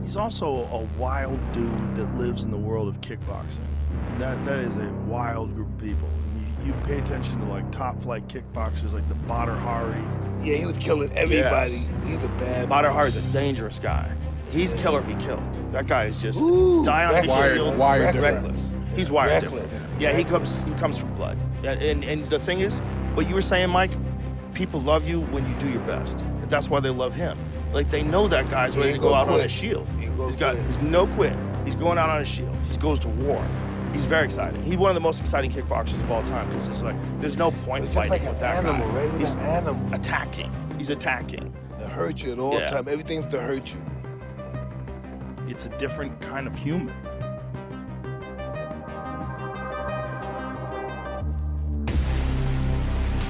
He's also a wild dude that lives in the world of kickboxing. That is a wild group of people. You pay attention to like top flight kickboxers like the Badr Haris. Yeah, he was killing everybody. Yes. He's a bad Badr Hari's a dangerous guy. He's kill or be killed. That guy is just die on his wired- shield, wired reckless. He's wired Reckless. different. Yeah, he comes from blood. And the thing is, what you were saying, Mike, people love you when you do your best. And that's why they love him. Like they know that guy's He ready to ain't go gonna out on quit. his shield. He ain't gonna He's no quit. He's going out on his shield. He goes to war. He's very exciting. He's one of the most exciting kickboxers of all time because it's like there's no point He's fighting just like an with that animal, guy. right? He's an animal. Attacking. He's attacking. To hurt you at all Yeah. time. Everything's to hurt you. It's a different kind of human.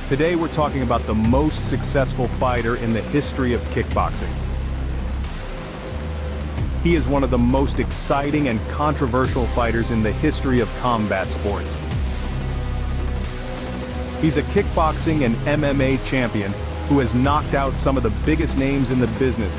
Today we're talking about the most successful fighter in the history of kickboxing. He is one of the most exciting and controversial fighters in the history of combat sports. He's a kickboxing and MMA champion who has knocked out some of the biggest names in the business.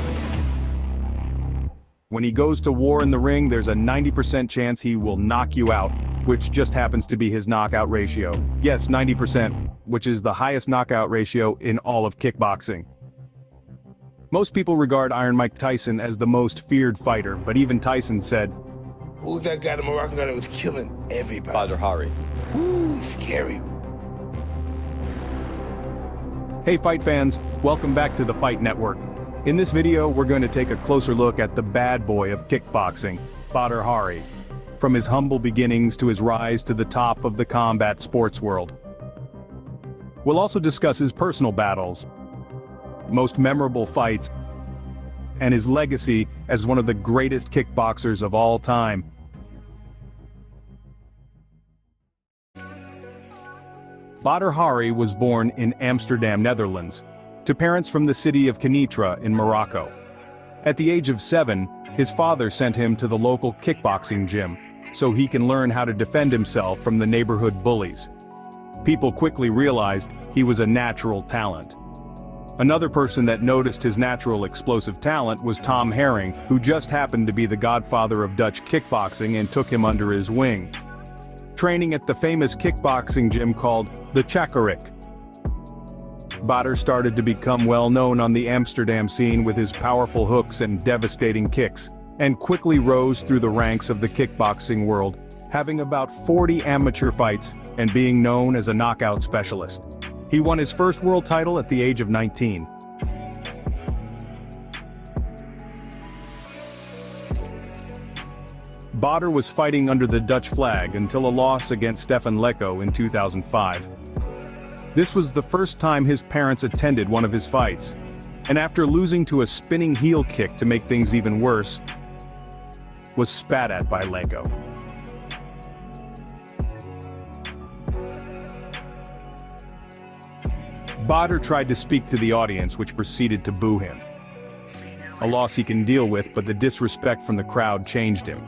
When he goes to war in the ring, there's a 90% chance he will knock you out, which just happens to be his knockout ratio. Yes, 90%, which is the highest knockout ratio in all of kickboxing. Most people regard Iron Mike Tyson as the most feared fighter, but even Tyson said, Who's that guy, the Moroccan guy that was killing everybody? Badr Hari. Ooh, he's scary. Hey fight fans, welcome back to the Fight Network. In this video, we're going to take a closer look at the bad boy of kickboxing, Badr Hari. From his humble beginnings to his rise to the top of the combat sports world. We'll also discuss his personal battles, most memorable fights, and his legacy as one of the greatest kickboxers of all time. Badr Hari was born in Amsterdam, Netherlands, to parents from the city of Kenitra in Morocco. At the age of 7, his father sent him to the local kickboxing gym, so he can learn how to defend himself from the neighborhood bullies. People quickly realized he was a natural talent. Another person that noticed his natural explosive talent was Tom Herring, who just happened to be the godfather of Dutch kickboxing and took him under his wing. Training at the famous kickboxing gym called the Chakarik. Badr started to become well known on the Amsterdam scene with his powerful hooks and devastating kicks, and quickly rose through the ranks of the kickboxing world, having about 40 amateur fights and being known as a knockout specialist. He won his first world title at the age of 19. Badr was fighting under the Dutch flag until a loss against Stefan Lecco in 2005. This was the first time his parents attended one of his fights, and after losing to a spinning heel kick to make things even worse, was spat at by Lecco. Badr tried to speak to the audience, which proceeded to boo him. A loss he can deal with, but the disrespect from the crowd changed him.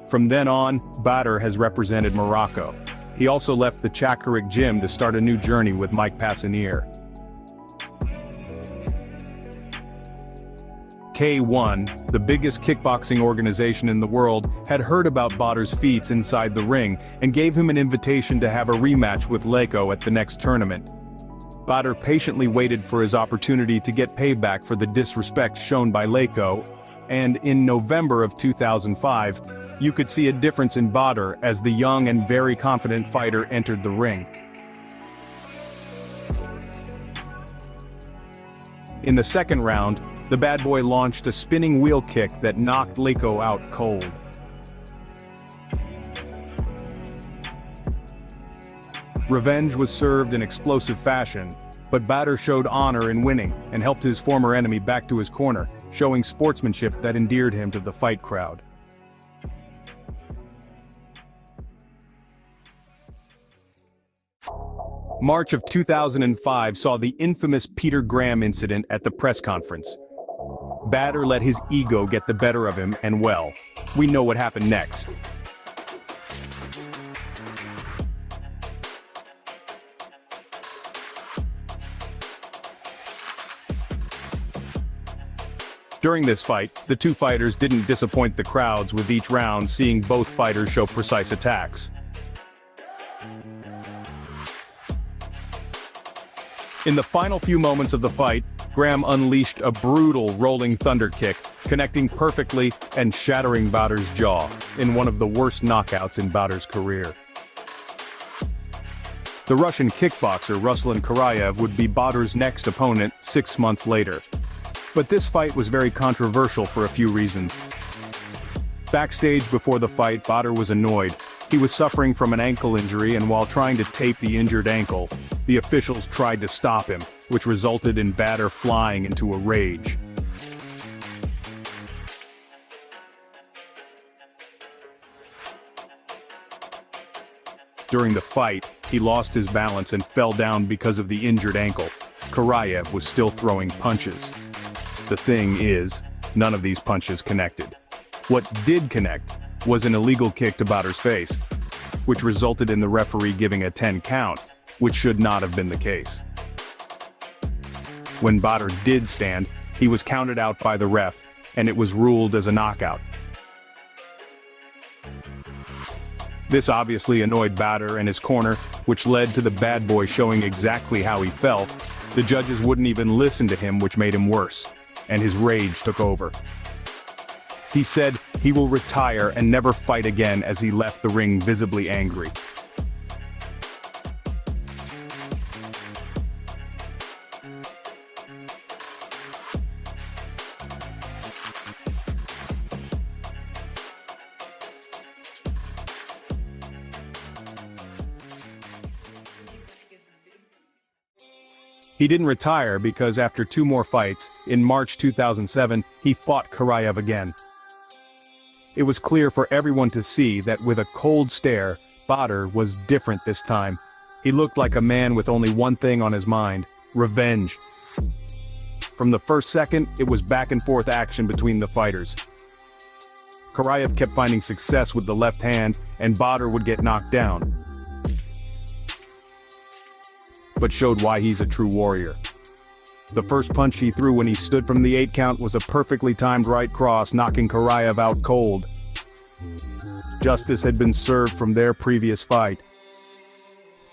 From then on, Badr has represented Morocco. He also left the Chakarik gym to start a new journey with Mike Tyson. K1, the biggest kickboxing organization in the world, had heard about Badr's feats inside the ring and gave him an invitation to have a rematch with Lecco at the next tournament. Badr patiently waited for his opportunity to get payback for the disrespect shown by Lecco, and in November of 2005, you could see a difference in Badr as the young and very confident fighter entered the ring. In the second round, the bad boy launched a spinning wheel kick that knocked Lecco out cold. Revenge was served in explosive fashion, but Badr showed honor in winning and helped his former enemy back to his corner, showing sportsmanship that endeared him to the fight crowd. March of 2005 saw the infamous Peter Graham incident at the press conference. Badr let his ego get the better of him, and well, we know what happened next. During this fight, the two fighters didn't disappoint the crowds, with each round seeing both fighters show precise attacks. In the final few moments of the fight, Graham unleashed a brutal rolling thunder kick, connecting perfectly and shattering Badr's jaw, in one of the worst knockouts in Badr's career. The Russian kickboxer Ruslan Karayev would be Badr's next opponent 6 months later. But this fight was very controversial for a few reasons. Backstage before the fight, Badr was annoyed. He was suffering from an ankle injury, and while trying to tape the injured ankle, the officials tried to stop him, which resulted in Badr flying into a rage. During the fight, he lost his balance and fell down because of the injured ankle. Karayev was still throwing punches. The thing is, none of these punches connected. What did connect was an illegal kick to Badr's face, which resulted in the referee giving a 10 count, which should not have been the case. When Badr did stand, he was counted out by the ref, and it was ruled as a knockout. This obviously annoyed Badr and his corner, which led to the bad boy showing exactly how he felt. The judges wouldn't even listen to him, which made him worse, and his rage took over. He said he will retire and never fight again as he left the ring visibly angry. He didn't retire because after 2 more fights, in March 2007, he fought Karayev again. It was clear for everyone to see that with a cold stare, Badr was different this time. He looked like a man with only one thing on his mind: revenge. From the first second, it was back and forth action between the fighters. Karayev kept finding success with the left hand, and Badr would get knocked down, but showed why he's a true warrior. The first punch he threw when he stood from the 8 count was a perfectly timed right cross, knocking Karayev out cold. Justice had been served from their previous fight.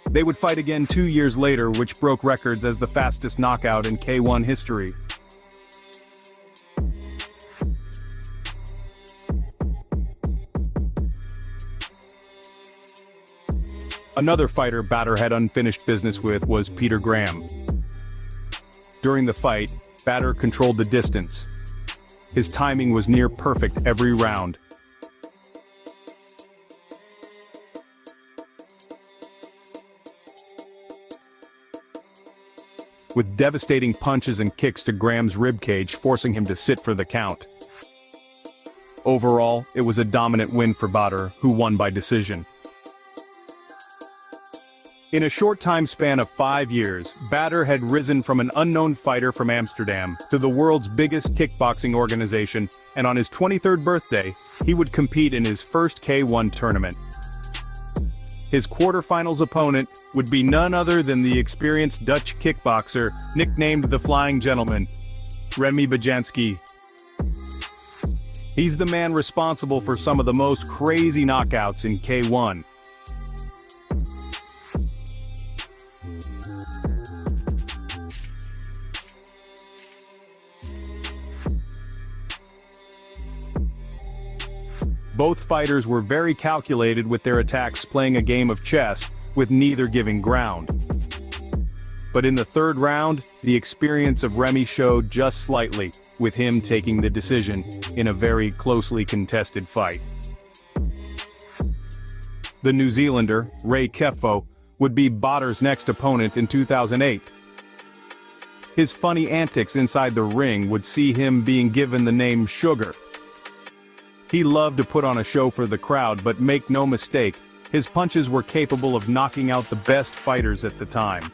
They would fight again 2 years later, which broke records as the fastest knockout in K1 history. Another fighter Badr had unfinished business with was Peter Graham. During the fight, Badr controlled the distance. His timing was near perfect every round. With devastating punches and kicks to Graham's ribcage, forcing him to sit for the count. Overall, it was a dominant win for Badr, who won by decision. In a short time span of 5 years, Badr had risen from an unknown fighter from Amsterdam to the world's biggest kickboxing organization, and on his 23rd birthday, he would compete in his first K1 tournament. His quarterfinals opponent would be none other than the experienced Dutch kickboxer, nicknamed the Flying Gentleman, Remy Bajanski. He's the man responsible for some of the most crazy knockouts in K1. Both fighters were very calculated with their attacks, playing a game of chess, with neither giving ground. But in the 3rd round, the experience of Remy showed just slightly, with him taking the decision in a very closely contested fight. The New Zealander, Ray Keffo, would be Badr's next opponent in 2008. His funny antics inside the ring would see him being given the name Sugar. He loved to put on a show for the crowd, but make no mistake, his punches were capable of knocking out the best fighters at the time.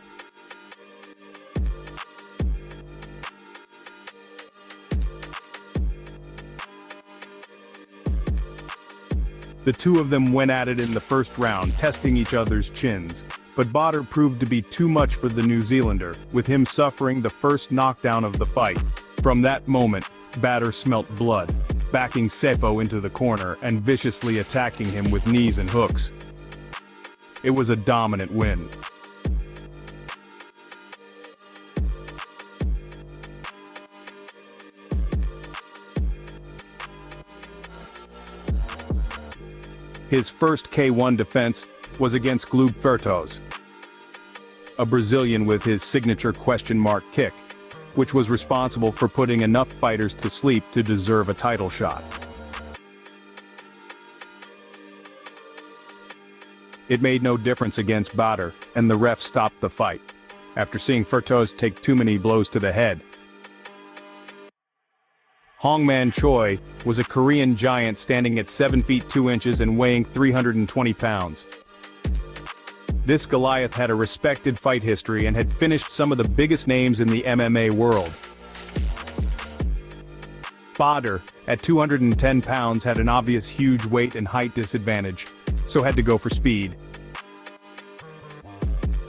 The two of them went at it in the first round, testing each other's chins, but Badr proved to be too much for the New Zealander, with him suffering the first knockdown of the fight. From that moment, Badr smelt blood, backing Sefo into the corner and viciously attacking him with knees and hooks. It was a dominant win. His first K1 defense was against Glub Fertoz, a Brazilian with his signature question mark kick, which was responsible for putting enough fighters to sleep to deserve a title shot. It made no difference against Badr, and the ref stopped the fight, after seeing Fertoz take too many blows to the head. Hongman Choi was a Korean giant standing at 7 feet 2 inches and weighing 320 pounds. This Goliath had a respected fight history and had finished some of the biggest names in the MMA world. Badr, at 210 pounds, had an obvious huge weight and height disadvantage, so had to go for speed.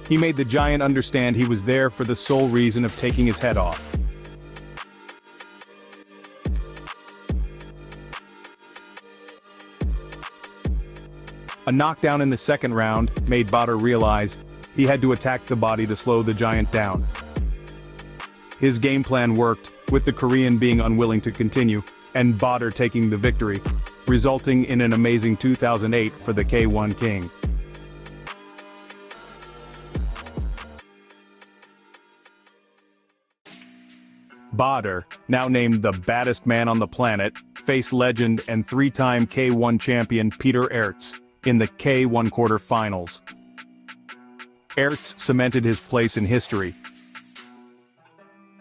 He made the giant understand he was there for the sole reason of taking his head off. A knockdown in the second round made Badr realize he had to attack the body to slow the giant down. His game plan worked, with the Korean being unwilling to continue, and Badr taking the victory, resulting in an amazing 2008 for the K1 King. Badr, now named the baddest man on the planet, faced legend and three-time K1 champion Peter Aerts in the K1 quarter-finals. Aerts cemented his place in history,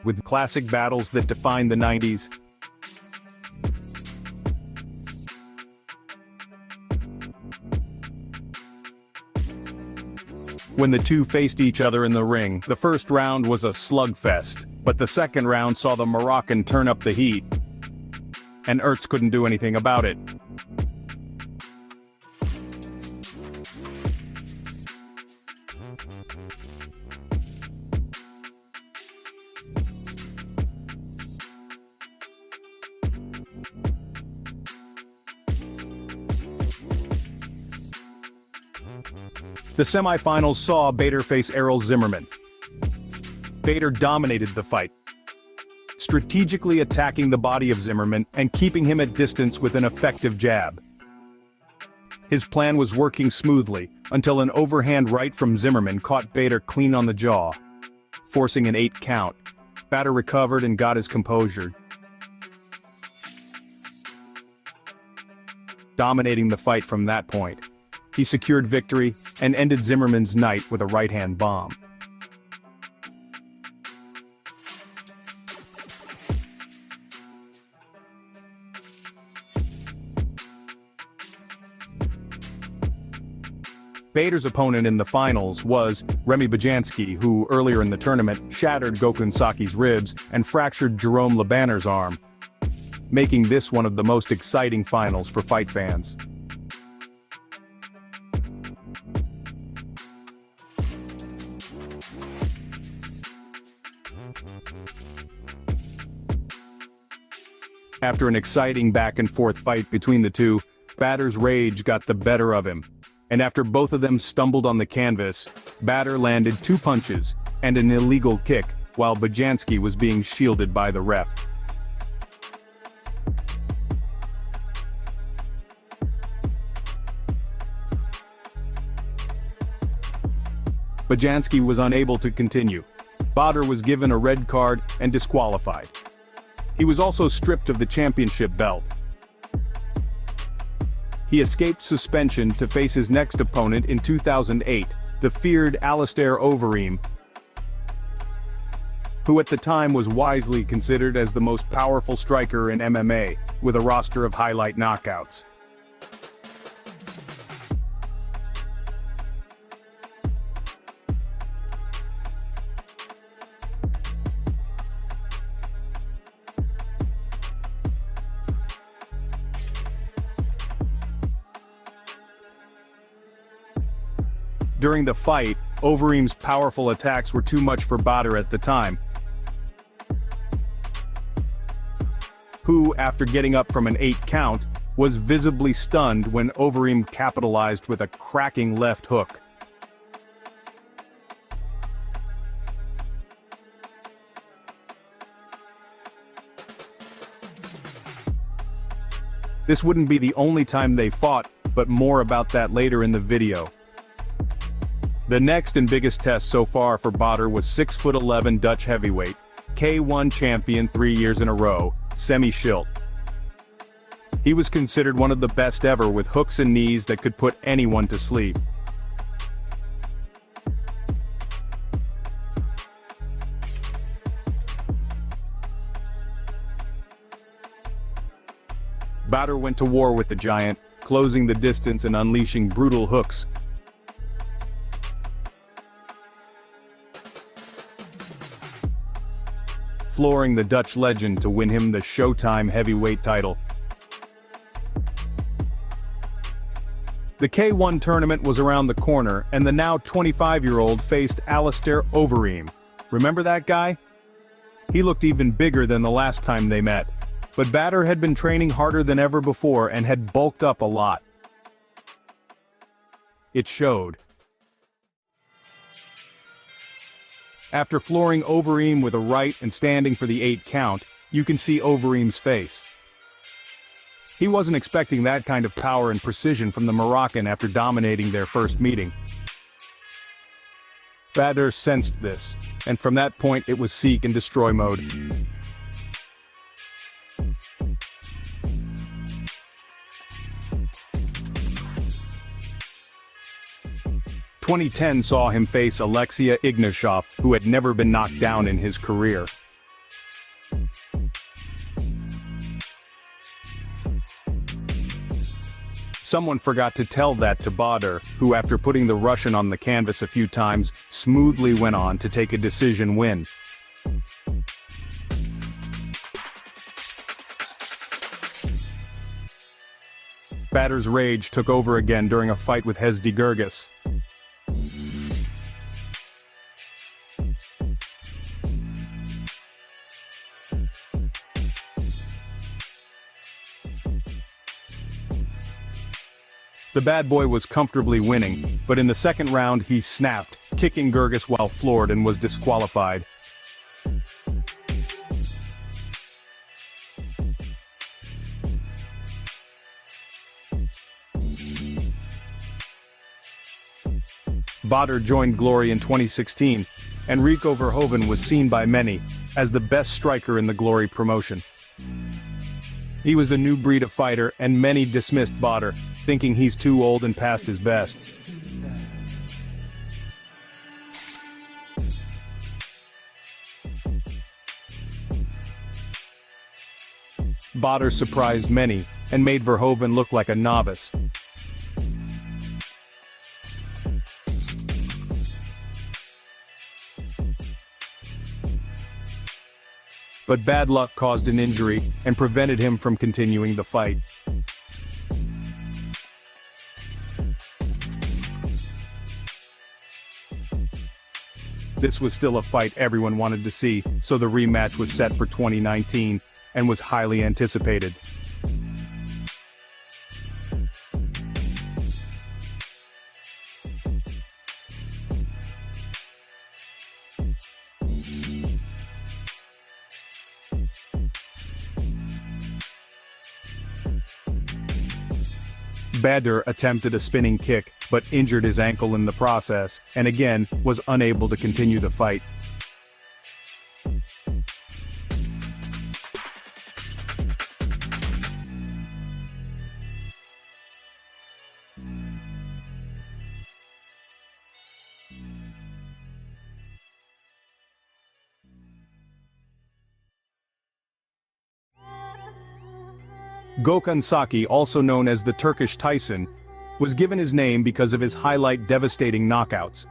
with classic battles that defined the 90s. When the two faced each other in the ring, the first round was a slugfest, but the second round saw the Moroccan turn up the heat, and Aerts couldn't do anything about it. The semifinals saw Badr face Errol Zimmerman. Badr dominated the fight, strategically attacking the body of Zimmerman and keeping him at distance with an effective jab. His plan was working smoothly, until an overhand right from Zimmerman caught Badr clean on the jaw, forcing an 8 count. Badr recovered and got his composure, dominating the fight from that point. He secured victory and ended Zimmerman's night with a right-hand bomb. Badr's opponent in the finals was Remy Bajanski, who earlier in the tournament shattered Gokun Saki's ribs and fractured Jerome Lebanner's arm, making this one of the most exciting finals for fight fans. After an exciting back-and-forth fight between the two, Badr's rage got the better of him, and after both of them stumbled on the canvas, Badr landed 2 punches and an illegal kick while Bajanski was being shielded by the ref. Bajanski was unable to continue. Badr was given a red card and disqualified. He was also stripped of the championship belt. He escaped suspension to face his next opponent in 2008, the feared Alistair Overeem, who at the time was wisely considered as the most powerful striker in MMA, with a roster of highlight knockouts. During the fight, Overeem's powerful attacks were too much for Badr at the time. who, after getting up from an 8 count, was visibly stunned when Overeem capitalized with a cracking left hook. This wouldn't be the only time they fought, but more about that later in the video. The next and biggest test so far for Badr was 6'11" Dutch heavyweight, K1 champion 3 years in a row, Semi Schilt. He was considered one of the best ever with hooks and knees that could put anyone to sleep. Badr went to war with the giant, closing the distance and unleashing brutal hooks. Flooring the Dutch legend to win him the Showtime heavyweight title. The K1 tournament was around the corner, and the now 25-year-old faced Alistair Overeem. Remember that guy? He looked even bigger than the last time they met. But Badr had been training harder than ever before and had bulked up a lot. It showed. After flooring Overeem with a right and standing for the 8 count, you can see Overeem's face. He wasn't expecting that kind of power and precision from the Moroccan after dominating their first meeting. Badr sensed this, and from that point it was seek and destroy mode. 2010 saw him face Alexei Ignashov, who had never been knocked down in his career. Someone forgot to tell that to Badr, who after putting the Russian on the canvas a few times, smoothly went on to take a decision win. Badr's rage took over again during a fight with Hezdi Gergis. The bad boy was comfortably winning, but in the second round he snapped, kicking Gergis while floored and was disqualified. Badr joined Glory in 2016, and Rico Verhoeven was seen by many as the best striker in the Glory promotion. He was a new breed of fighter, and many dismissed Badr, thinking he's too old and past his best. Badr surprised many, and made Verhoeven look like a novice. But bad luck caused an injury and prevented him from continuing the fight. This was still a fight everyone wanted to see, so the rematch was set for 2019 and was highly anticipated. Badr attempted a spinning kick, but injured his ankle in the process, and again, was unable to continue the fight. Gökhan Saki, also known as the Turkish Tyson, was given his name because of his highlight devastating knockouts.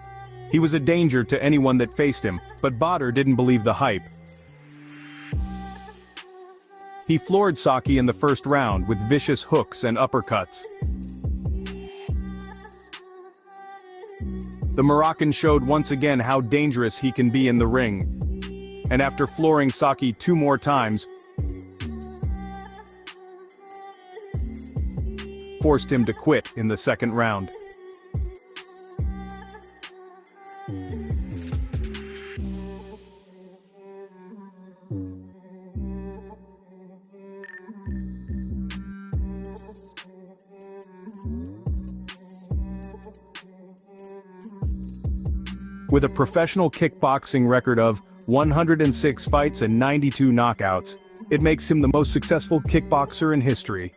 He was a danger to anyone that faced him, but Badr didn't believe the hype. He floored Saki in the first round with vicious hooks and uppercuts. The Moroccan showed once again how dangerous he can be in the ring. And after flooring Saki 2 more times, forced him to quit in the second round. With a professional kickboxing record of 106 fights and 92 knockouts, it makes him the most successful kickboxer in history.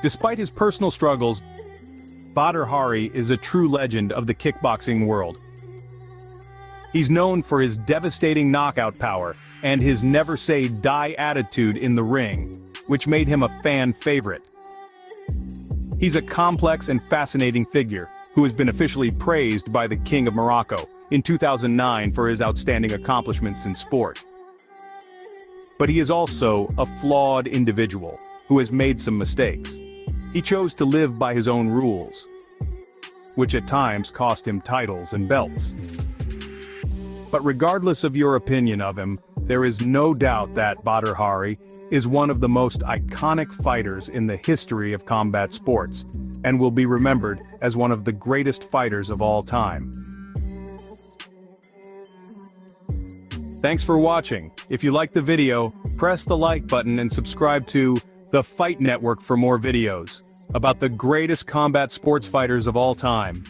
Despite his personal struggles, Badr Hari is a true legend of the kickboxing world. He's known for his devastating knockout power and his never-say-die attitude in the ring, which made him a fan favorite. He's a complex and fascinating figure who has been officially praised by the King of Morocco in 2009 for his outstanding accomplishments in sport. But he is also a flawed individual who has made some mistakes. He chose to live by his own rules, which at times cost him titles and belts. But regardless of your opinion of him, there is no doubt that Badr Hari is one of the most iconic fighters in the history of combat sports, and will be remembered as one of the greatest fighters of all time. Thanks for watching. If you liked the video, press the like button and subscribe to the Fight Network for more videos about the greatest combat sports fighters of all time.